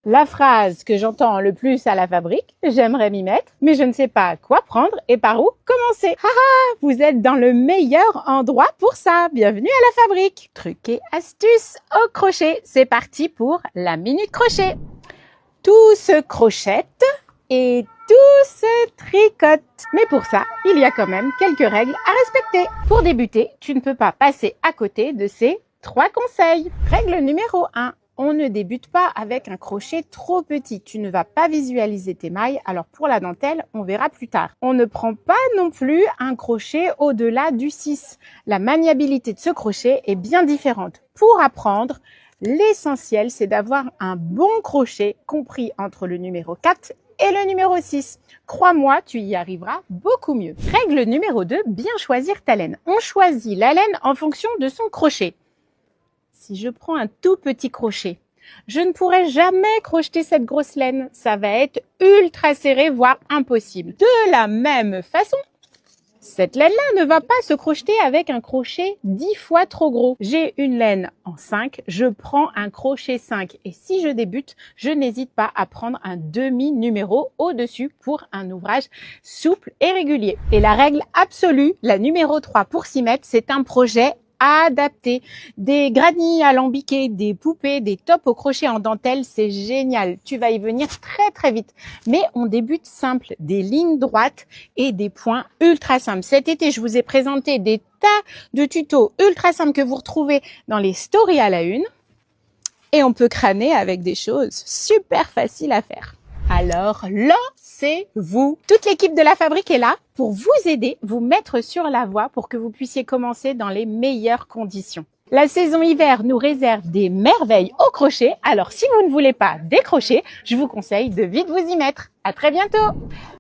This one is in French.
La phrase que j'entends le plus à la fabrique, j'aimerais m'y mettre, mais je ne sais pas quoi prendre et par où commencer. Haha, vous êtes dans le meilleur endroit pour ça. Bienvenue à la fabrique. Trucs et astuces au crochet. C'est parti pour la minute crochet. Tout se crochette et tout se tricote. Mais pour ça, il y a quand même quelques règles à respecter. Pour débuter, tu ne peux pas passer à côté de ces 3 conseils. Règle numéro 1. On ne débute pas avec un crochet trop petit. Tu ne vas pas visualiser tes mailles. Alors pour la dentelle, on verra plus tard. On ne prend pas non plus un crochet au-delà du 6. La maniabilité de ce crochet est bien différente. Pour apprendre, l'essentiel, c'est d'avoir un bon crochet compris entre le numéro 4 et le numéro 6. Crois-moi, tu y arriveras beaucoup mieux. Règle numéro 2, bien choisir ta laine. On choisit la laine en fonction de son crochet. Si je prends un tout petit crochet, je ne pourrai jamais crocheter cette grosse laine. Ça va être ultra serré, voire impossible. De la même façon, cette laine-là ne va pas se crocheter avec un crochet 10 fois trop gros. J'ai une laine en 5, je prends un crochet 5 et si je débute, je n'hésite pas à prendre un demi-numéro au-dessus pour un ouvrage souple et régulier. Et la règle absolue, la numéro 3 pour s'y mettre, c'est un projet adapté. Des granilles alambiquées, des poupées, des tops au crochet en dentelle, c'est génial. Tu vas y venir très très vite. Mais on débute simple, des lignes droites et des points ultra simples. Cet été, je vous ai présenté des tas de tutos ultra simples que vous retrouvez dans les stories à la une. Et on peut crâner avec des choses super faciles à faire. Alors, lancez-vous! Toute l'équipe de la fabrique est là pour vous aider, vous mettre sur la voie pour que vous puissiez commencer dans les meilleures conditions. La saison hiver nous réserve des merveilles au crochet, alors si vous ne voulez pas décrocher, je vous conseille de vite vous y mettre. À très bientôt!